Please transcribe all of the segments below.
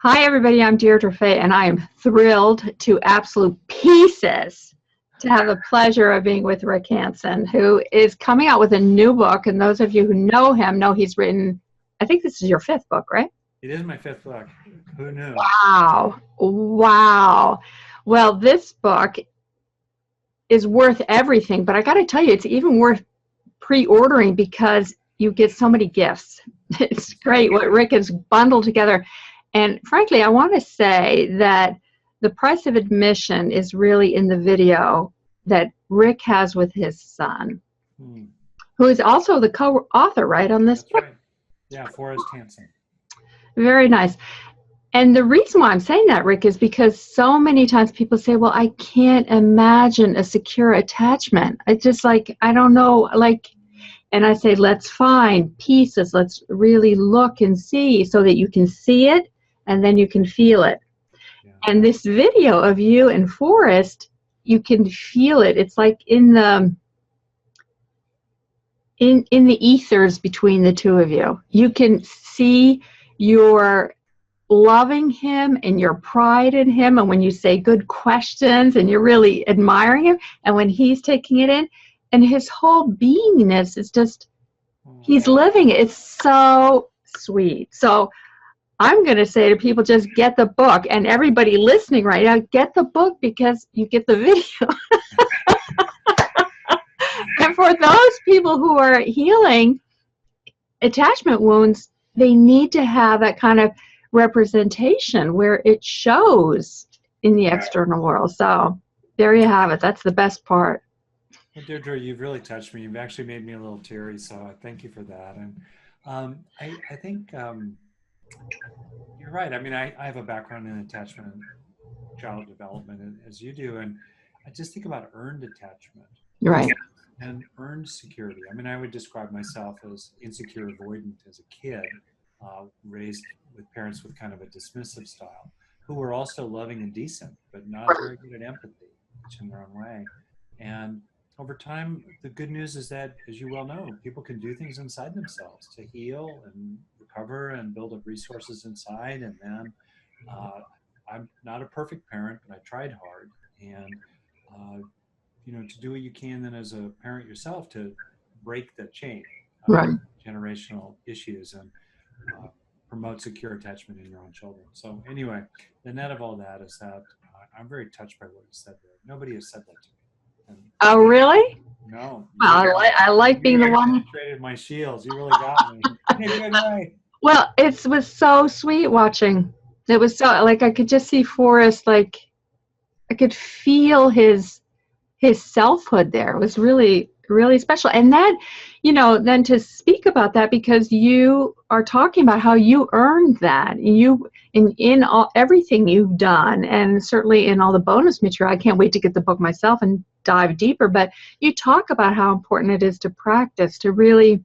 Hi, everybody. I'm Deirdre Fay, and I am thrilled to absolute pieces to have the pleasure of being with Rick Hanson, who is coming out with a new book. And those of you who know him know he's written, I think this is your fifth book, right? It is my fifth book. Who knew? Wow. Wow. Well, this book is worth everything, but I got to tell you, it's even worth pre-ordering because you get so many gifts. It's great what Rick has bundled together. And frankly, I want to say that the price of admission is really in the video that Rick has with his son, who is also the co-author, right, on this That's book? right. Yeah, Forrest Hanson. Very nice. And the reason why I'm saying that, Rick, is because so many times people say, well, I can't imagine a secure attachment. It's just like, I don't know, like, and I say, let's find pieces. Let's really look and see so that you can see it and then you can feel it. Yeah. And this video of you and Forrest, you can feel it. It's like in the ethers between the two of you. You can see your loving him and your pride in him, and when you say good questions and you're really admiring him, and when he's taking it in, and his whole beingness is just, he's living it. It's so sweet. So I'm going to say to people, just get the book, and everybody listening right now, get the book because you get the video. And for those people who are healing attachment wounds, they need to have that kind of representation where it shows in the external world. So there you have it. That's the best part. Well, Deirdre, you've really touched me. You've actually made me a little teary, so I thank you for that. And I think you're right. I mean, I have a background in attachment and child development as you do, and I just think about earned attachment. Right. And earned security. I mean, I would describe myself as insecure avoidant as a kid, raised with parents with kind of a dismissive style, who were also loving and decent, but not very good at empathy, each in their own way. And over time, the good news is that, as you well know, people can do things inside themselves to heal and recover and build up resources inside. And then I'm not a perfect parent, but I tried hard. And to do what you can then as a parent yourself to break the chain of Right. generational issues and promote secure attachment in your own children. So anyway, the net of all that is that I'm very touched by what you said there. Nobody has said that to me. And Oh, really? no. Well, I like being the one. Penetrated my shields. You really got me. In a good way. Well, it was so sweet watching. It was so, like, I could just see Forrest, like, I could feel his selfhood there. It was really, really special. And then, then to speak about that, because you are talking about how you earned that. You in all everything you've done, and certainly in all the bonus material. I can't wait to get the book myself and dive deeper. But you talk about how important it is to practice, to really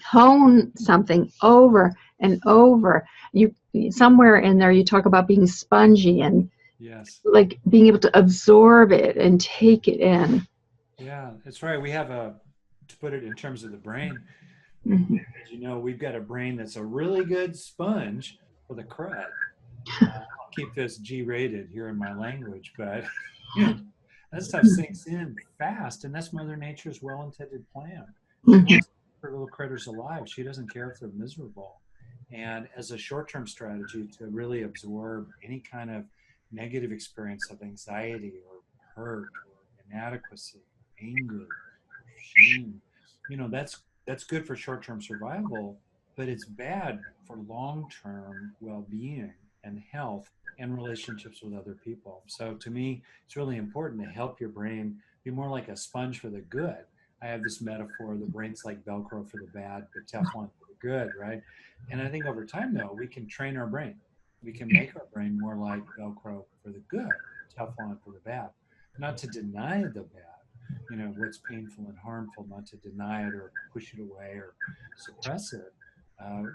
hone something over and over. You somewhere in there you talk about being spongy and yes, like being able to absorb it and take it in. Yeah, that's right. We have to put it in terms of the brain, Mm-hmm. as you know, we've got a brain that's a really good sponge for the crud. I'll keep this G-rated here in my language, but that stuff sinks in fast, and that's Mother Nature's well-intended plan. She wants to keep her little critters alive. She doesn't care if they're miserable. And as a short-term strategy to really absorb any kind of negative experience of anxiety or hurt or inadequacy, anger, shame, that's good for short-term survival, but it's bad for long-term well-being and health and relationships with other people. So to me, it's really important to help your brain be more like a sponge for the good. I have this metaphor: the brain's like Velcro for the bad, but Teflon for the good, right? And I think over time, though, we can train our brain. We can make our brain more like Velcro for the good, Teflon for the bad. Not to deny the bad, what's painful and harmful, not to deny it or push it away or suppress it,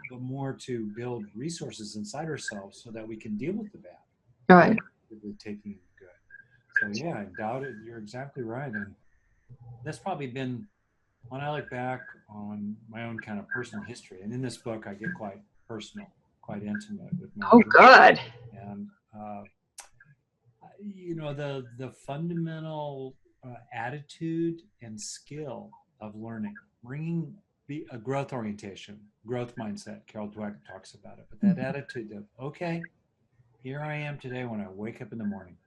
but more to build resources inside ourselves so that we can deal with the bad, Right. taking the good. So yeah, I doubt it. You're exactly right. And that's probably been, when I look back on my own kind of personal history, and in this book I get quite personal. quite intimate with my Oh, group. good. And the fundamental attitude and skill of learning, bringing a growth orientation, growth mindset. Carol Dweck talks about it, but that attitude of, okay, here I am today when I wake up in the morning,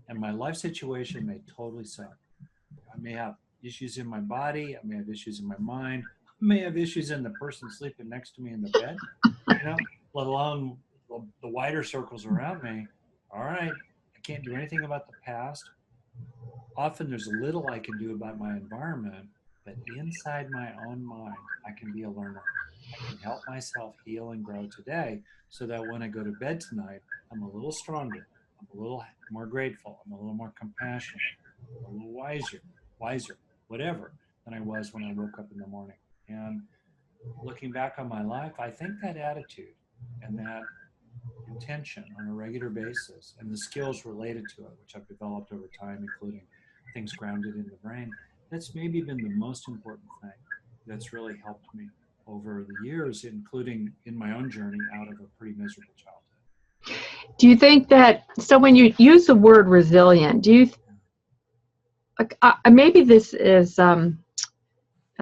and my life situation may totally suck. I may have issues in my body. I may have issues in my mind. I may have issues in the person sleeping next to me in the bed, let alone the wider circles around me. All right, I can't do anything about the past. Often there's little I can do about my environment, but inside my own mind, I can be a learner. I can help myself heal and grow today so that when I go to bed tonight, I'm a little stronger. I'm a little more grateful. I'm a little more compassionate, a little wiser, whatever, than I was when I woke up in the morning. And looking back on my life, I think that attitude and that intention on a regular basis and the skills related to it, which I've developed over time, including things grounded in the brain, that's maybe been the most important thing that's really helped me over the years, including in my own journey out of a pretty miserable childhood. Do you think that, so when you use the word resilient, do you, like, maybe this is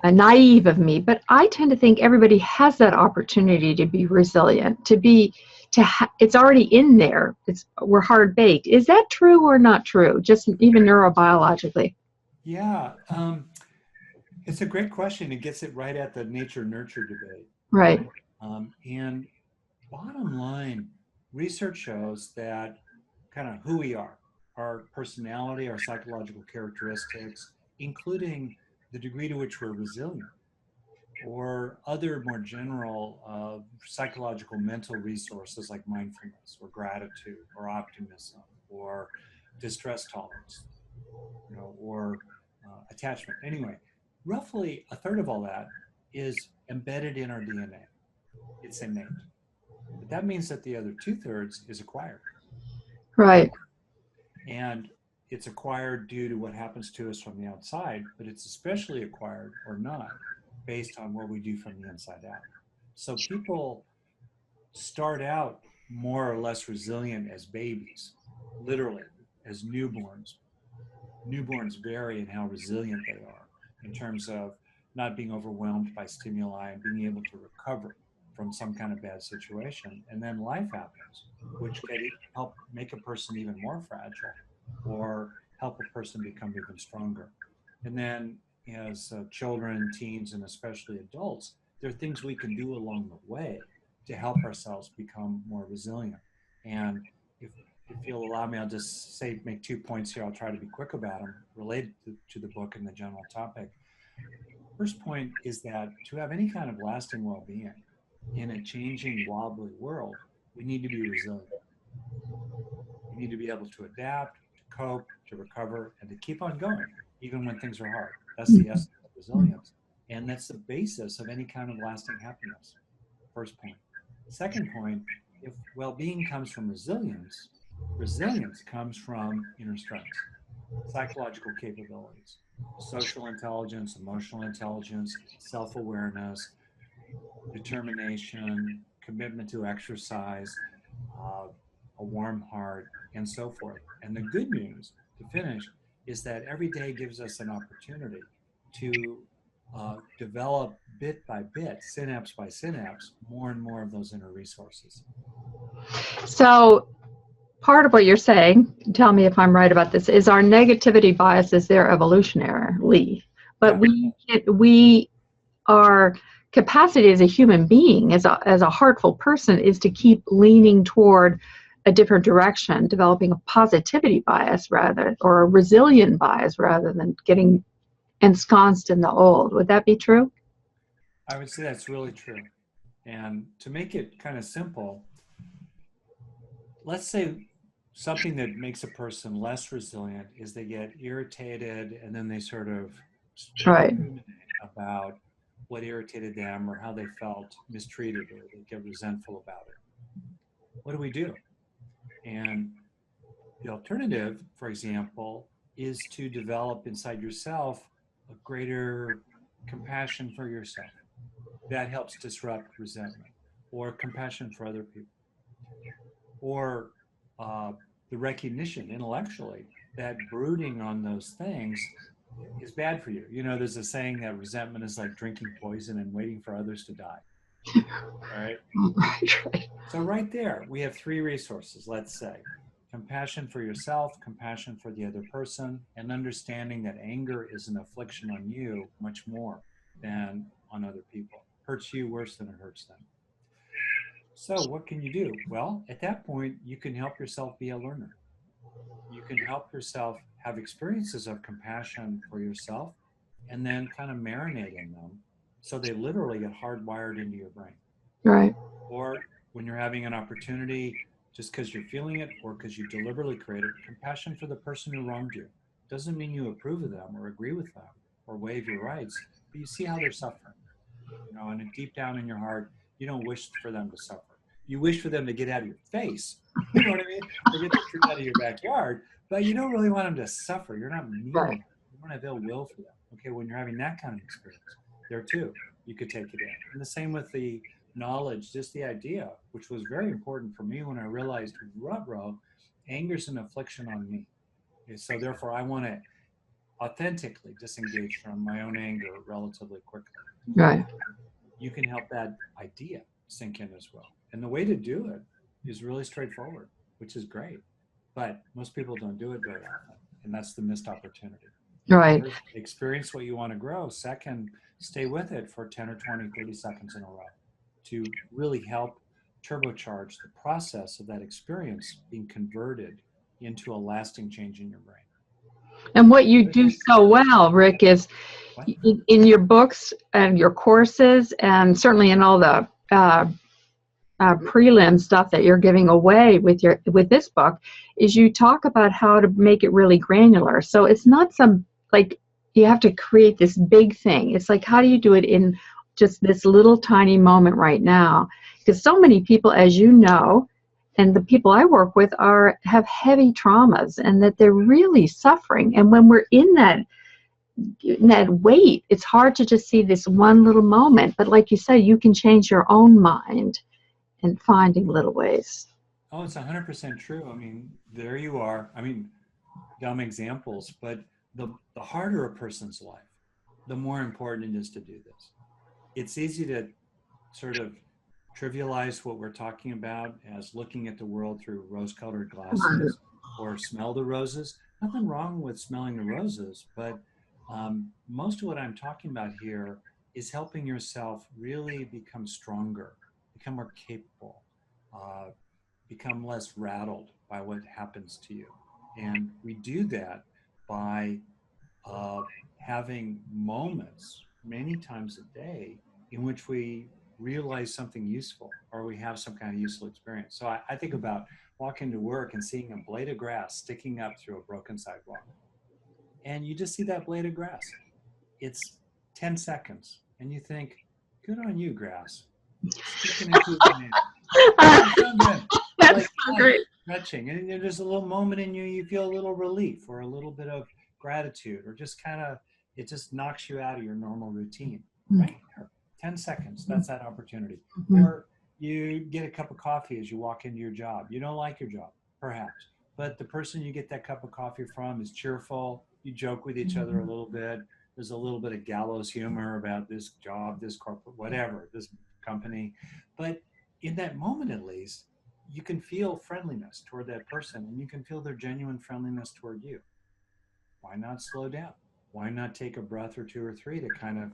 naive of me, but I tend to think everybody has that opportunity to be resilient, it's already in there. We're hard baked. Is that true or not true? Just even neurobiologically. Yeah, it's a great question. It gets it right at the nature nurture debate. Right. And bottom line, research shows that kind of who we are, our personality, our psychological characteristics, including the degree to which we're resilient, or other more general psychological mental resources like mindfulness or gratitude or optimism or distress tolerance, or attachment. Anyway, roughly a third of all that is embedded in our DNA. It's innate. But that means that the other 2/3 is acquired. Right. And it's acquired due to what happens to us from the outside, but it's especially acquired or not based on what we do from the inside out. So people start out more or less resilient as babies, literally as newborns. Newborns vary in how resilient they are in terms of not being overwhelmed by stimuli and being able to recover from some kind of bad situation. And then life happens, which can help make a person even more fragile or help a person become even stronger. And then as children, teens, and especially adults, there are things we can do along the way to help ourselves become more resilient. And if you'll allow me, I'll just make 2 points here. I'll try to be quick about them related to the book and the general topic. First point is that to have any kind of lasting well-being in a changing, wobbly world, we need to be resilient. We need to be able to adapt, to cope, to recover, and to keep on going, even when things are hard. That's the essence of resilience. And that's the basis of any kind of lasting happiness. First point. Second point, if well-being comes from resilience, resilience comes from inner strengths, psychological capabilities, social intelligence, emotional intelligence, self-awareness, determination, commitment to exercise, uh, a warm heart, and so forth. And the good news, to finish, is that every day gives us an opportunity to develop bit by bit, synapse by synapse, more and more of those inner resources. So part of what you're saying, tell me if I'm right about this, is our negativity bias is there evolutionarily, but Yeah. our capacity as a human being, as a heartful person, is to keep leaning toward a different direction, developing a positivity bias rather, or a resilient bias rather than getting ensconced in the old. Would that be true? I would say that's really true. And to make it kind of simple, let's say something that makes a person less resilient is they get irritated and then they sort of Right. ruminate about what irritated them or how they felt mistreated, or they get resentful about it. What do? And the alternative, for example, is to develop inside yourself a greater compassion for yourself. That helps disrupt resentment. or compassion for other people, or uh, the recognition intellectually that brooding on those things is bad for you. You know, there's a saying that resentment is like drinking poison and waiting for others to die. All right. Right, right. So, right there, we have three resources, let's say compassion for yourself, compassion for the other person, and understanding that anger is an affliction on you much more than on other people. Hurts you worse than it hurts them. So, what can you do? Well, at that point, you can help yourself be a learner. You can help yourself have experiences of compassion for yourself and then kind of marinate in them so they literally get hardwired into your brain. Right. Or when you're having an opportunity, just because you're feeling it or because you deliberately create it, compassion for the person who wronged you. Doesn't mean you approve of them or agree with them or waive your rights, but you see how they're suffering. You know, and deep down in your heart, you don't wish for them to suffer. You wish for them to get out of your face, you know what I mean? Or get the truth out of your backyard, but you don't really want them to suffer. You're not meaning Right. it. You don't have ill will for them. Okay, when you're having that kind of experience, there too, you could take it in. And the same with the knowledge, just the idea, which was very important for me when I realized, ruh-roh, anger's an affliction on me. Okay, so therefore, I want to authentically disengage from my own anger relatively quickly. Right. You can help that idea sink in as well. And the way to do it is really straightforward, which is great. But most people don't do it very often. And that's the missed opportunity. Right. First, experience what you want to grow. Second, stay with it for 10 or 20, 30 seconds in a row to really help turbocharge the process of that experience being converted into a lasting change in your brain. And what you do so well, Rick, is What? in your books and your courses, and certainly in all the prelim stuff that you're giving away with this book, is you talk about how to make it really granular. So it's not some like you have to create this big thing. It's like how do you do it in just this little tiny moment right now? Because so many people, as you know, and the people I work with have heavy traumas, and that they're really suffering. And when we're in that weight, it's hard to just see this one little moment. But like you say, you can change your own mind and finding little ways. Oh, it's 100% true. I mean, there you are. I mean, dumb examples, but the harder a person's life, the more important it is to do this. It's easy to sort of trivialize what we're talking about as looking at the world through rose-colored Right. glasses or smell the roses. Nothing wrong with smelling the roses, but most of what I'm talking about here is helping yourself really become stronger, become more capable, uh, become less rattled by what happens to you. And we do that by uh, having moments many times a day in which we realize something useful or we have some kind of useful experience. So I think about walking to work and seeing a blade of grass sticking up through a broken sidewalk. And you just see that blade of grass. It's 10 seconds. And you think, good on you, grass. Sticking it through the man. It's so good. It's That's like so light, great. stretching. And there's a little moment in you, you feel a little relief or a little bit of gratitude, or just kind of, it just knocks you out of your normal routine. Right there. 10 seconds. That's that opportunity. Mhm. Or you get a cup of coffee as you walk into your job. You don't like your job, perhaps, but the person you get that cup of coffee from is cheerful. You joke with each other a little bit. There's a little bit of gallows humor about this job, this corporate, whatever, this company. But in that moment, at least, you can feel friendliness toward that person and you can feel their genuine friendliness toward you. Why not slow down? Why not take a breath or two or three to kind of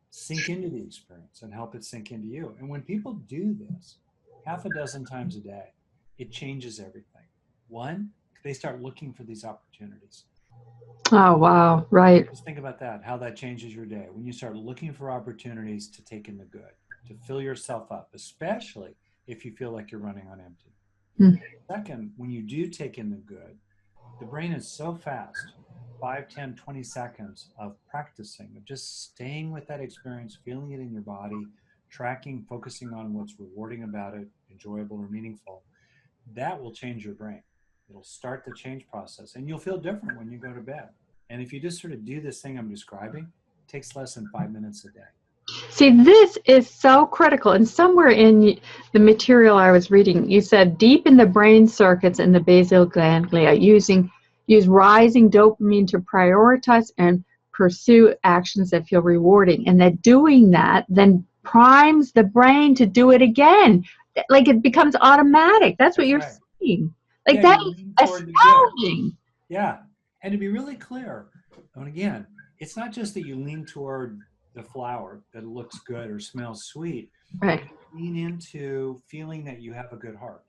sink into the experience and help it sink into you? And when people do this half a dozen times a day, it changes everything. One, they start looking for these opportunities. Oh, wow. Right. Just think about that, how that changes your day. When you start looking for opportunities to take in the good, to fill yourself up, especially if you feel like you're running on empty. Mm. Second, when you do take in the good, the brain is so fast, 5, 10, 20 seconds of practicing, of just staying with that experience, feeling it in your body, tracking, focusing on what's rewarding about it, enjoyable or meaningful, that will change your brain. It'll start the change process and you'll feel different when you go to bed. And if you just sort of do this thing I'm describing, it takes less than 5 minutes a day. See, this is so critical. And somewhere in the material I was reading, you said deep in the brain circuits in the basal ganglia, use rising dopamine to prioritize and pursue actions that feel rewarding. And that doing that then primes the brain to do it again. Like it becomes automatic. That's what That's you're right. saying. Like Yeah, that you is lean toward the good. astounding. Yeah. And to be really clear, and again, it's not just that you lean toward the flower that it looks good or smells sweet. Right. You lean into feeling that you have a good heart.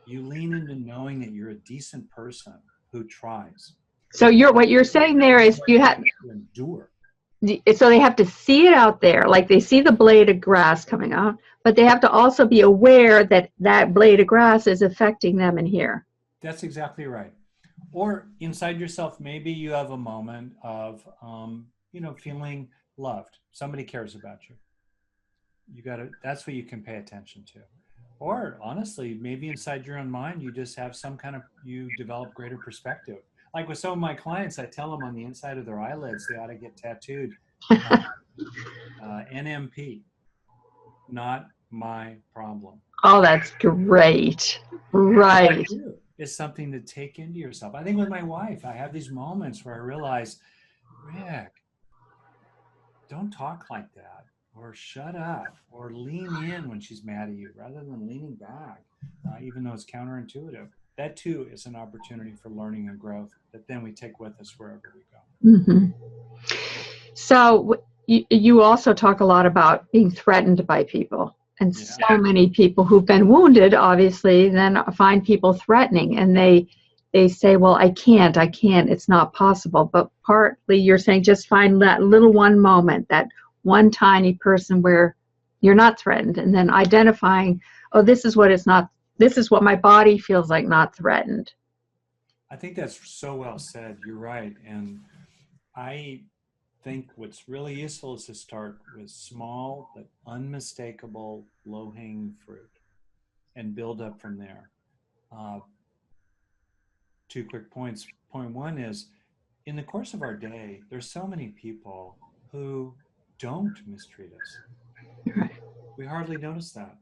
You lean into knowing that you're a decent person who tries. So what you're saying there is you have To endure. so they have to see it out there, like they see the blade of grass coming out, but they have to also be aware that that blade of grass is affecting them in here. That's exactly right. Or inside yourself, maybe you have a moment of, feeling loved. Somebody cares about you. You got to, that's what you can pay attention to. Or honestly, maybe inside your own mind, you just have you develop greater perspective. Like with some of my clients, I tell them on the inside of their eyelids, they ought to get tattooed NMP, not my problem. Oh, that's great. That Right. too is something to take into yourself. I think with my wife, I have these moments where I realize, Rick, don't talk like that, or shut up, or lean in when she's mad at you rather than leaning back, even though it's counterintuitive. That too is an opportunity for learning and growth that then we take with us wherever we go. Hmm. So you also talk a lot about being threatened by people. And Yeah. so many people who've been wounded, obviously, then find people threatening and they say, well, I can't, it's not possible. But partly you're saying just find that little one moment, that one tiny person where you're not threatened, and then identifying, oh, this is what it's not, this is what my body feels like not threatened. I think that's so well said. You're right. And I think what's really useful is to start with small but unmistakable low hanging fruit and build up from there. Uh, Two quick points. Point one is in the course of our day, there's so many people who don't mistreat us. We hardly notice that.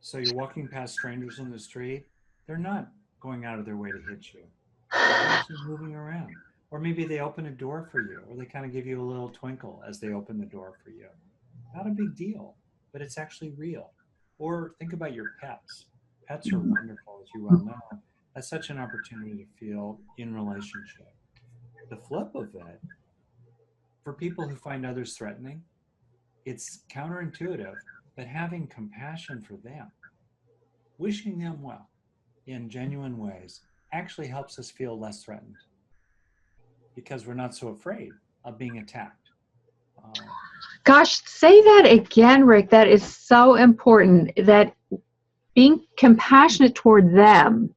So you're walking past strangers on the street, they're not going out of their way to hit you. They're actually moving around. Or maybe they open a door for you, or they kind of give you a little twinkle as they open the door for you. Not a big deal, but it's actually real. Or think about your pets. Pets are wonderful, as you well know. That's such an opportunity to feel in relationship. The flip of it, for people who find others threatening, it's counterintuitive, but having compassion for them, wishing them well in genuine ways, actually helps us feel less threatened because we're not so afraid of being attacked. Uh, Gosh, say that again, Rick. That is so important, that being compassionate toward them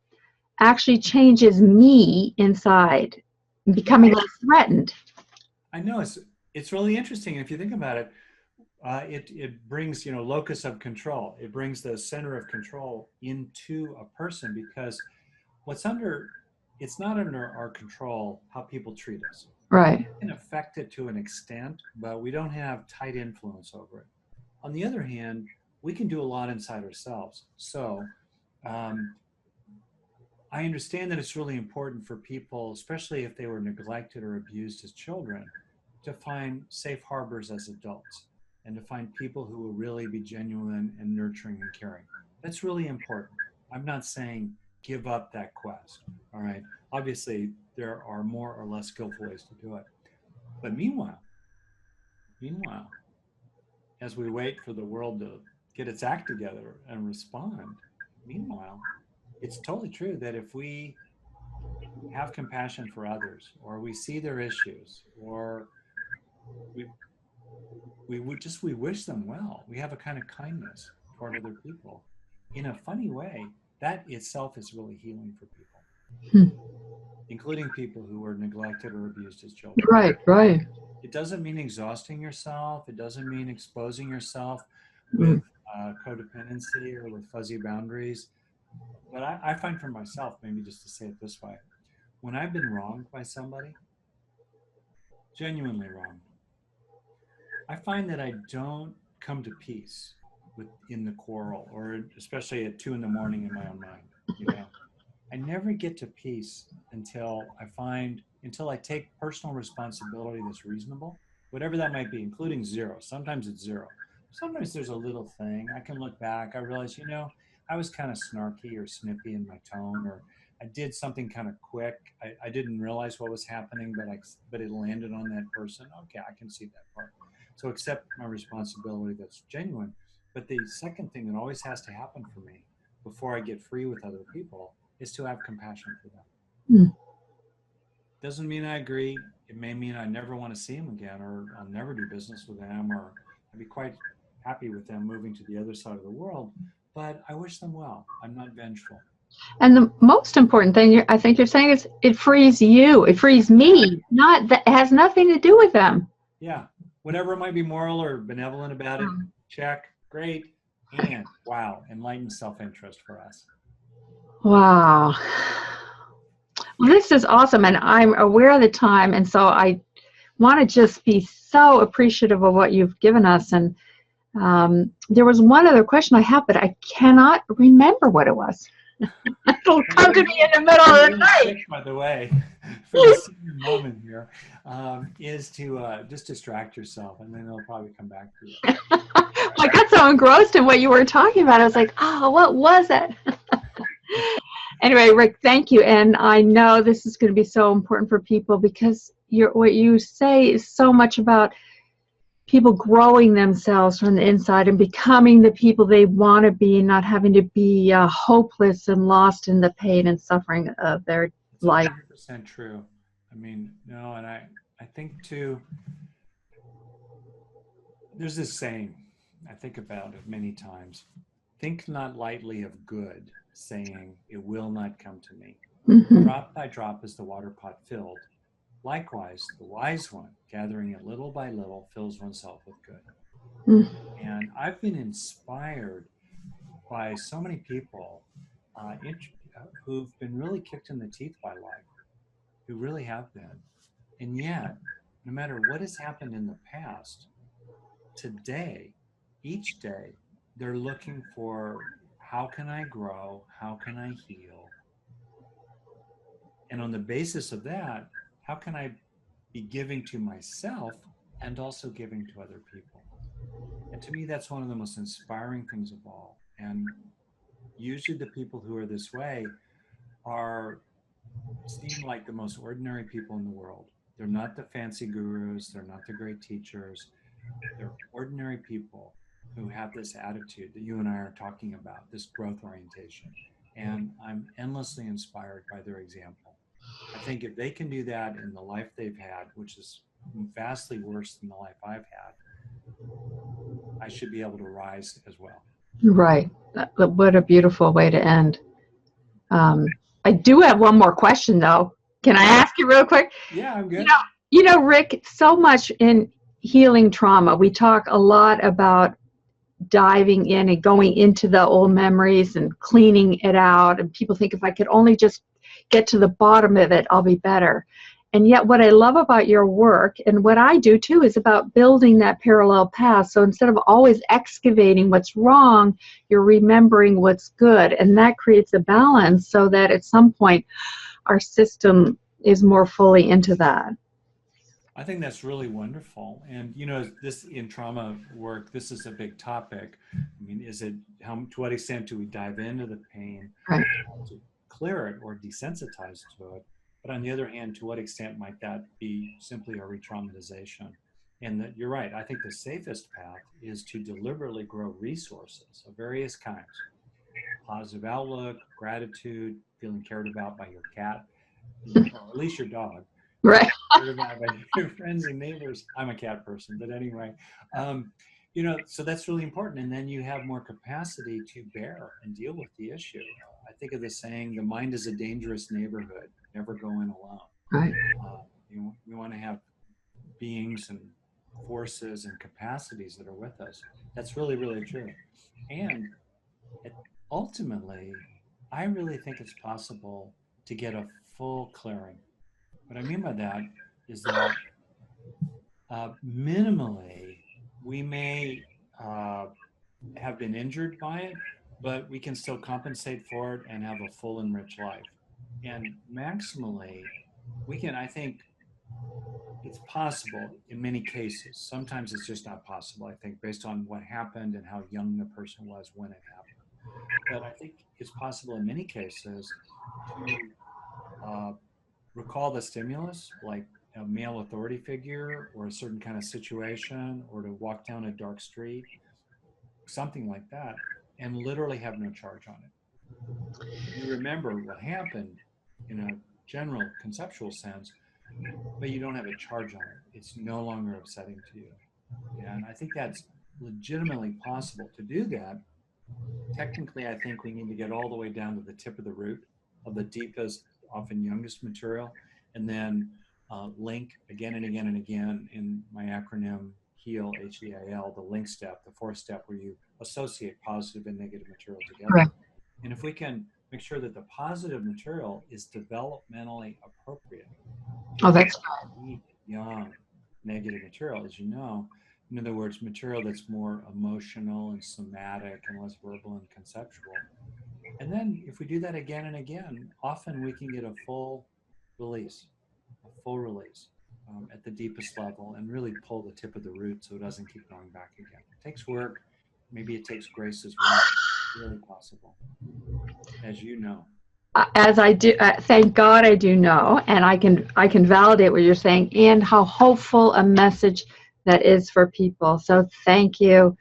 actually changes me inside, yeah, becoming less threatened. I know it's really interesting. If you think about it, it brings locus of control. It brings the center of control into a person because what's under it's not under our control how people treat us. Right. We can affect it to an extent, but we don't have tight influence over it. On the other hand, we can do a lot inside ourselves. So um, I understand that it's really important for people, especially if they were neglected or abused as children, to find safe harbors as adults and to find people who will really be genuine and nurturing and caring. That's really important. I'm not saying give up that quest. All right. Obviously, there are more or less skillful ways to do it. But meanwhile, as we wait for the world to get its act together and respond, meanwhile, it's totally true that if we have compassion for others, or we see their issues, or we we wish them well. We have a kind of kindness toward other people. In a funny way, that itself is really healing for people, Hmm. including people who were neglected or abused as children. Right, right. It doesn't mean exhausting yourself. It doesn't mean exposing yourself with Mm. codependency or with fuzzy boundaries. But I find for myself, maybe just to say it this way, when I've been wronged by somebody, genuinely wronged, I find that I don't come to peace in the quarrel, or especially at 2 in the morning in my own mind. You know, I never get to peace until I take personal responsibility that's reasonable, whatever that might be, including zero. Sometimes it's zero. Sometimes there's a little thing. I can look back. I realize, I was kind of snarky or snippy in my tone, or I did something kind of quick. I didn't realize what was happening, but it landed on that person. Okay, I can see that part. So accept my responsibility that's genuine. But the second thing that always has to happen for me before I get free with other people is to have compassion for them. Mm. Doesn't mean I agree. It may mean I never want to see them again, or I'll never do business with them, or I'd be quite happy with them moving to the other side of the world. But I wish them well. I'm not vengeful. And the most important thing I think you're saying is it frees you. It frees Exactly. me. Not that it has nothing to do with them. Yeah. Whatever might be moral or benevolent about it, check. Great. And wow, enlightened self-interest for us. Wow. Well, this is awesome, and I'm aware of the time, and so I want to just be so appreciative of what you've given us. And there was one other question I have, but I cannot remember what it was. It'll Well, come you're to me in the middle you're of the really night. quick, by the way, for the senior moment here, is to just distract yourself, and then it'll probably come back to you. I got so engrossed in what you were talking about. I was like, oh, what was it? Anyway, Rick, thank you. And I know this is going to be so important for people because what you say is so much about people growing themselves from the inside and becoming the people they want to be, and not having to be hopeless and lost in the pain and suffering of their It's life. 100% true. I mean, no, and I think too, there's this saying, I think about it many times. Think not lightly of good, saying, it will not come to me. Mm-hmm. Drop by drop is the water pot filled. Likewise, the wise one, gathering it little by little, fills oneself with good. And I've been inspired by so many people who've been really kicked in the teeth by life, who really have been. And yet, no matter what has happened in the past, today, each day, they're looking for, how can I grow? How can I heal? And on the basis of that, how can I be giving to myself and also giving to other people? And to me, that's one of the most inspiring things of all. And usually the people who are this way are seem like the most ordinary people in the world. They're not the fancy gurus, they're not the great teachers. They're ordinary people who have this attitude that you and I are talking about, this growth orientation. And I'm endlessly inspired by their example. I think if they can do that in the life they've had, which is vastly worse than the life I've had, I should be able to rise as well. Right. What a beautiful way to end. Um, I do have one more question, though. Can I ask you real quick? Yeah, I'm You good. know, Rick, so much in healing trauma, we talk a lot about diving in and going into the old memories and cleaning it out. And people think if I could only just get to the bottom of it, I'll be better. And yet, what I love about your work, and what I do too, is about building that parallel path. So instead of always excavating what's wrong, you're remembering what's good. And that creates a balance so that at some point our system is more fully into that. I think that's really wonderful. And this in trauma work, this is a big topic. I mean, to what extent do we dive into the pain Right. to clear it or desensitize to it? But on the other hand, to what extent might that be simply a re-traumatization? And that you're right. I think the safest path is to deliberately grow resources of various kinds: positive outlook, gratitude, feeling cared about by your cat, or at least your dog, Right. cared about by your friends and neighbors. I'm a cat person, but anyway, um, so that's really important. And then you have more capacity to bear and deal with the issue. I think of the saying, the mind is a dangerous neighborhood, never go in alone. Right. We want to have beings and forces and capacities that are with us. That's really, really true. And it, ultimately, I really think it's possible to get a full clearing. What I mean by that is that minimally, we may have been injured by it, but we can still compensate for it and have a full and rich life. And maximally, we can, I think, it's possible in many cases. Sometimes it's just not possible, I think, based on what happened and how young the person was when it happened. But I think it's possible in many cases to uh, recall the stimulus, like a male authority figure or a certain kind of situation, or to walk down a dark street, something like that, and literally have no charge on it. You remember what happened in a general conceptual sense, but you don't have a charge on it. It's no longer upsetting to you. And I think that's legitimately possible. To do that, technically, I think we need to get all the way down to the tip of the root of the deepest, often youngest material, and then link again and again and again in my acronym HEAL, HEAL, the link step, the fourth step where you associate positive and negative material together. Right. And if we can make sure that the positive material is developmentally appropriate to Oh, that that's weak, young, negative material, as you know, in other words, material that's more emotional and somatic and less verbal and conceptual. And then if we do that again and again, often we can get a full release, at the deepest level and really pull the tip of the root so it doesn't keep going back again. It takes work. Maybe it takes grace as well. It's really possible, as you know. as I do. Thank God I do know, and I can validate what you're saying and how hopeful a message that is for people. So thank you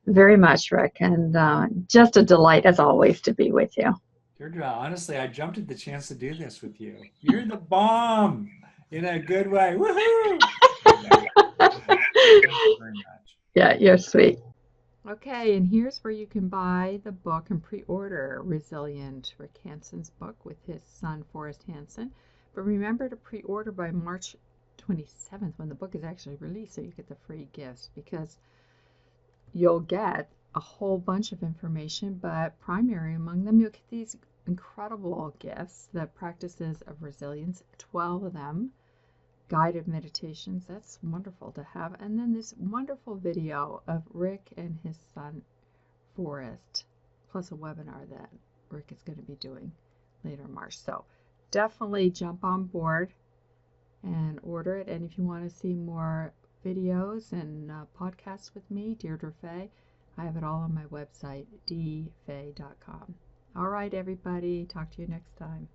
very much, Rick, and just a delight as always to be with you. Deirdre, honestly, I jumped at the chance to do this with you. You're the bomb in a good way. Woohoo! Thank you very much. Yeah, you're sweet. Okay, and here's where you can buy the book and pre-order Resilient, Rick Hanson's book with his son Forrest Hanson. But remember to pre-order by March 27th when the book is actually released so you get the free gifts, because you'll get a whole bunch of information, but primary among them, you'll get these incredible gifts, the practices of resilience, 12 of them, guided meditations. That's wonderful to have. And then this wonderful video of Rick and his son Forrest, plus a webinar that Rick is going to be doing later in March. So definitely jump on board and order it. And if you want to see more videos and podcasts with me, Deirdre Fay, I have it all on my website, dfay.com. All right, everybody. Talk to you next time.